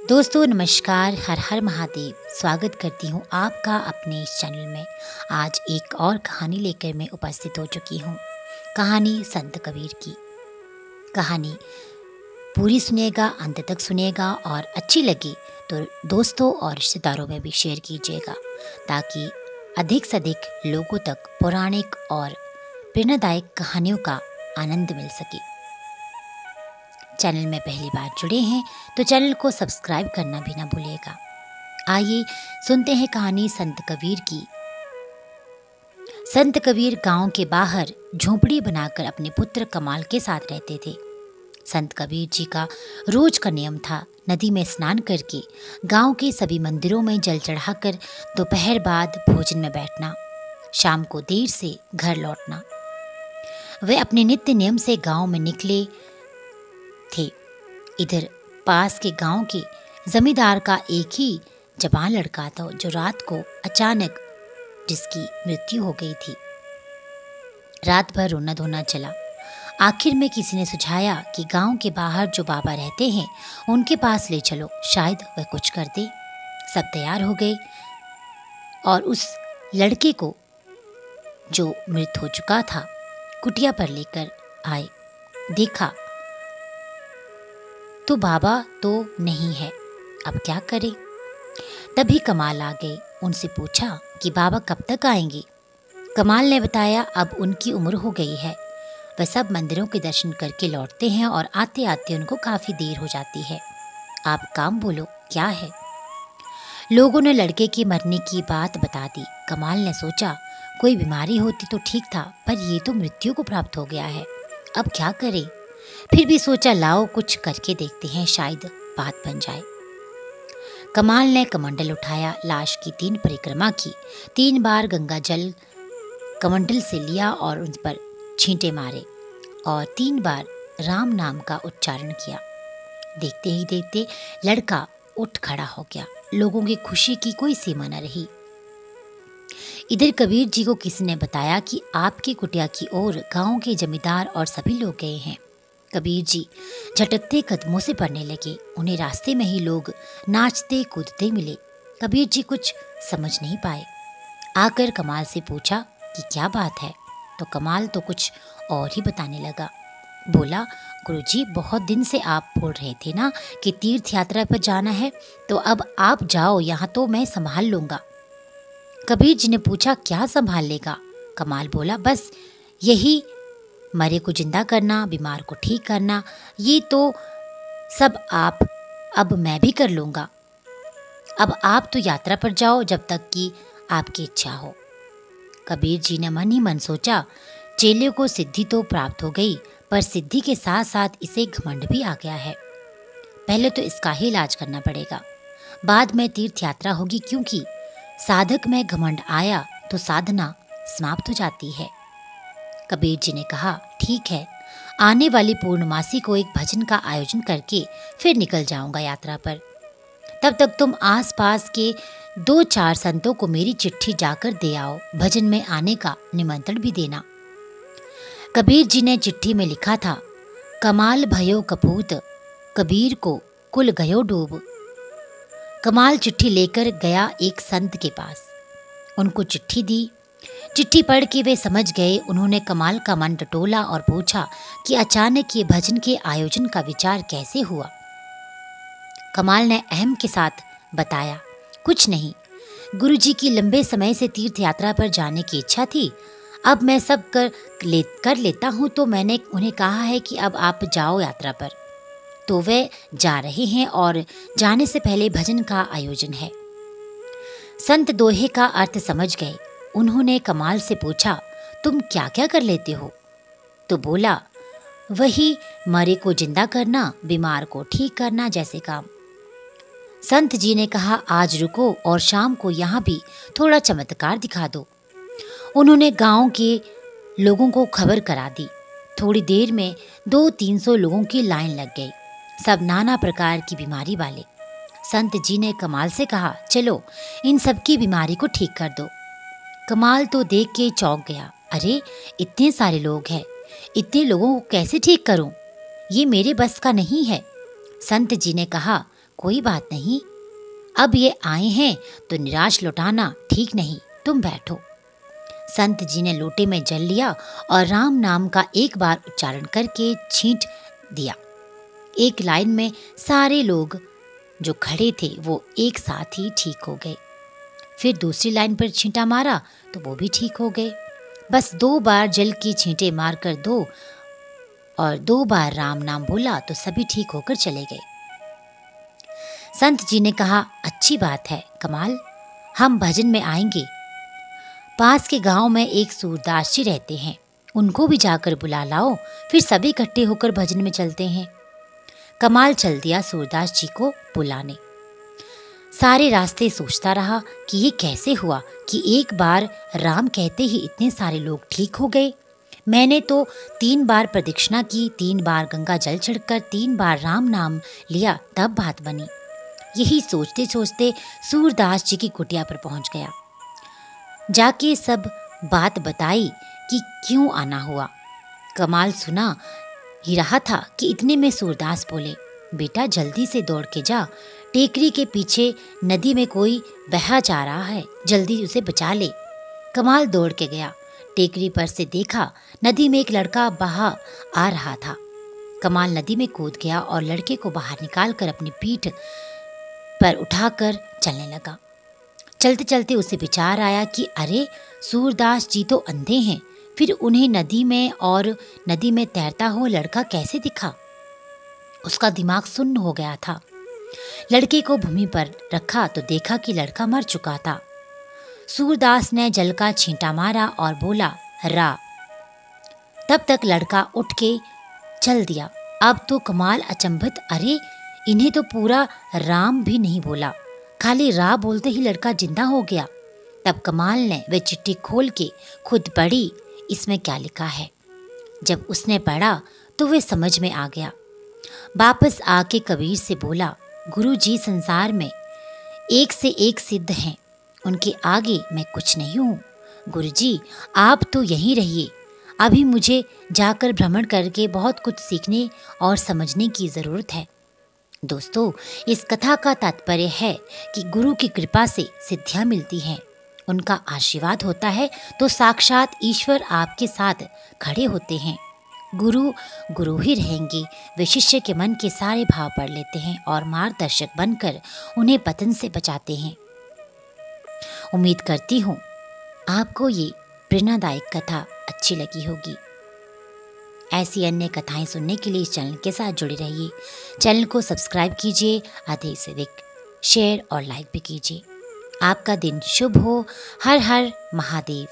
दोस्तों नमस्कार, हर हर महादेव। स्वागत करती हूँ आपका अपने इस चैनल में। आज एक और कहानी लेकर मैं उपस्थित हो चुकी हूँ। कहानी संत कबीर की। कहानी पूरी सुनिएगा, अंत तक सुनिएगा और अच्छी लगी तो दोस्तों और रिश्तेदारों में भी शेयर कीजिएगा, ताकि अधिक से अधिक लोगों तक पौराणिक और प्रेरणादायक कहानियों का आनंद मिल सके। चैनल में पहली बार जुड़े हैं तो चैनल को सब्सक्राइब करना भी ना भूलिएगा। आइए सुनते हैं कहानी संत कबीर की। संत कबीर गांव के बाहर झोंपड़ी बनाकर अपने पुत्र कमाल के साथ रहते थे। संत कबीर जी का रोज का नियम था नदी में स्नान करके गांव के सभी मंदिरों में जल चढ़ाकर दोपहर बाद भोजन में बैठना, शाम को देर से घर लौटना। वे अपने नित्य नियम से गांव में निकले थे। इधर पास के गांव के जमींदार का एक ही जवान लड़का था जो रात को अचानक जिसकी मृत्यु हो गई थी। रात भर रोना धोना चला। आखिर में किसी ने सुझाया कि गांव के बाहर जो बाबा रहते हैं उनके पास ले चलो, शायद वह कुछ कर दे। सब तैयार हो गए और उस लड़के को जो मृत हो चुका था कुटिया पर लेकर आए। देखा तो बाबा तो नहीं है, अब क्या करें। तभी कमाल आ गए। उनसे पूछा कि बाबा कब तक आएंगे। कमाल ने बताया अब उनकी उम्र हो गई है, वह सब मंदिरों के दर्शन करके लौटते हैं और आते आते उनको काफ़ी देर हो जाती है। आप काम बोलो, क्या है। लोगों ने लड़के के मरने की बात बता दी। कमाल ने सोचा कोई बीमारी होती तो ठीक था, पर ये तो मृत्यु को प्राप्त हो गया है, अब क्या करें। फिर भी सोचा लाओ कुछ करके देखते हैं, शायद बात बन जाए। कमाल ने कमंडल उठाया, लाश की 3 परिक्रमा की, 3 बार गंगा जल कमंडल से लिया और उन पर छींटे मारे और 3 बार राम नाम का उच्चारण किया। देखते ही देखते लड़का उठ खड़ा हो गया। लोगों की खुशी की कोई सीमा न रही। इधर कबीर जी को किसी ने बताया कि आपकी कुटिया की ओर गांव के जमींदार और सभी लोग गए हैं। कबीर जी झटकते कदमों से बढ़ने लगे। उन्हें रास्ते में ही लोग नाचते कूदते मिले। कबीर जी कुछ समझ नहीं पाए। आकर कमाल से पूछा कि क्या बात है, तो कमाल तो कुछ और ही बताने लगा। बोला, गुरुजी बहुत दिन से आप बोल रहे थे ना कि तीर्थ यात्रा पर जाना है, तो अब आप जाओ, यहाँ तो मैं संभाल लूँगा। कबीर जी ने पूछा क्या संभाल लेगा। कमाल बोला बस यही, मरे को जिंदा करना, बीमार को ठीक करना, ये तो सब आप, अब मैं भी कर लूँगा। अब आप तो यात्रा पर जाओ जब तक कि आपकी इच्छा हो। कबीर जी ने मन ही मन सोचा चेले को सिद्धि तो प्राप्त हो गई, पर सिद्धि के साथ साथ इसे घमंड भी आ गया है। पहले तो इसका ही इलाज करना पड़ेगा, बाद में तीर्थ यात्रा होगी, क्योंकि साधक में घमंड आया तो साधना समाप्त हो जाती है। कबीर जी ने कहा ठीक है, आने वाली पूर्णमासी को एक भजन का आयोजन करके फिर निकल जाऊंगा यात्रा पर। तब तक तुम आसपास के 2-4 संतों को मेरी चिट्ठी जाकर दे आओ, भजन में आने का निमंत्रण भी देना। कबीर जी ने चिट्ठी में लिखा था, कमाल भयो कपूत, कबीर को कुल गयो डूब। कमाल चिट्ठी लेकर गया एक संत के पास, उनको चिट्ठी दी। चिट्ठी पढ़ के वे समझ गए। उन्होंने कमाल का मन टटोला और पूछा कि अचानक ये भजन के आयोजन का विचार कैसे हुआ। कमाल ने अहम के साथ बताया, कुछ नहीं, गुरुजी की लंबे समय से तीर्थ यात्रा पर जाने की इच्छा थी, अब मैं सब कर लेता हूँ, तो मैंने उन्हें कहा है कि अब आप जाओ यात्रा पर। तो वे जा रहे हैं और जाने से पहले भजन का आयोजन है। संत दोहे का अर्थ समझ गए। उन्होंने कमाल से पूछा तुम क्या क्या कर लेते हो। तो बोला वही मरे को जिंदा करना, बीमार को ठीक करना जैसे काम। संत जी ने कहा आज रुको और शाम को यहाँ भी थोड़ा चमत्कार दिखा दो। उन्होंने गांव के लोगों को खबर करा दी। थोड़ी देर में 200-300 लोगों की लाइन लग गई, सब नाना प्रकार की बीमारी वाले। संत जी ने कमाल से कहा चलो इन सब की बीमारी को ठीक कर दो। कमाल तो देख के चौंक गया, अरे इतने सारे लोग हैं, इतने लोगों को कैसे ठीक करूं, ये मेरे बस का नहीं है। संत जी ने कहा कोई बात नहीं, अब ये आए हैं तो निराश लौटाना ठीक नहीं, तुम बैठो। संत जी ने लोटे में जल लिया और राम नाम का एक बार उच्चारण करके छींट दिया। एक लाइन में सारे लोग जो खड़े थे वो एक साथ ही ठीक हो गए। फिर दूसरी लाइन पर छींटा मारा तो वो भी ठीक हो गए। बस 2 बार जल की छींटे मारकर दो और 2 बार राम नाम बोला तो सभी ठीक होकर चले गए। संत जी ने कहा, अच्छी बात है कमाल, हम भजन में आएंगे। पास के गांव में एक सूरदास जी रहते हैं, उनको भी जाकर बुला लाओ, फिर सभी इकट्ठे होकर भजन में चलते हैं। कमाल चल दिया सूरदास जी को बुलाने। सारे रास्ते सोचता रहा कि ये कैसे हुआ कि एक बार राम कहते ही इतने सारे लोग ठीक हो गए। मैंने तो 3 बार प्रदक्षिणा की, 3 बार गंगा जल छिड़कर 3 बार राम नाम लिया, तब बात बनी। यही सोचते सोचते सूरदास जी की कुटिया पर पहुंच गया। जाके सब बात बताई कि क्यों आना हुआ। कमाल सुना ही रहा था कि इतने में सूरदास बोले, बेटा जल्दी से दौड़ के जा, टेकरी के पीछे नदी में कोई बहा जा रहा है, जल्दी उसे बचा ले। कमाल दौड़ के गया, टेकरी पर से देखा नदी में एक लड़का बहा आ रहा था। कमाल नदी में कूद गया और लड़के को बाहर निकालकर अपनी पीठ पर उठाकर चलने लगा। चलते चलते उसे विचार आया कि अरे सूरदास जी तो अंधे हैं, फिर उन्हें नदी में तैरता हुआ लड़का कैसे दिखा। उसका दिमाग सुन्न हो गया था। लड़के को भूमि पर रखा तो देखा कि लड़का मर चुका था। सूरदास ने जल का छींटा मारा और बोला, रा। तब तक लड़का उठ के चल दिया। अब तो कमाल अचंभित, अरे इन्हें तो पूरा राम भी नहीं बोला, खाली रा बोलते ही लड़का जिंदा हो गया। तब कमाल ने वह चिट्ठी खोल के खुद पढ़ी, इसमें क्या लिखा है। जब उसने पढ़ा तो वह समझ में आ गया। वापस आके कबीर से बोला, गुरुजी संसार में एक से एक सिद्ध हैं, उनके आगे मैं कुछ नहीं हूँ। गुरुजी आप तो यहीं रहिए, अभी मुझे जाकर भ्रमण करके बहुत कुछ सीखने और समझने की ज़रूरत है। दोस्तों, इस कथा का तात्पर्य है कि गुरु की कृपा से सिद्धियाँ मिलती हैं, उनका आशीर्वाद होता है तो साक्षात ईश्वर आपके साथ खड़े होते हैं। गुरु गुरु ही रहेंगे। वे शिष्य के मन के सारे भाव पढ़ लेते हैं और मार्गदर्शक बनकर उन्हें पतन से बचाते हैं। उम्मीद करती हूँ आपको ये प्रेरणादायक कथा अच्छी लगी होगी। ऐसी अन्य कथाएं सुनने के लिए इस चैनल के साथ जुड़े रहिए। चैनल को सब्सक्राइब कीजिए, अधिक से अधिक शेयर और लाइक भी कीजिए। आपका दिन शुभ हो। हर हर महादेव।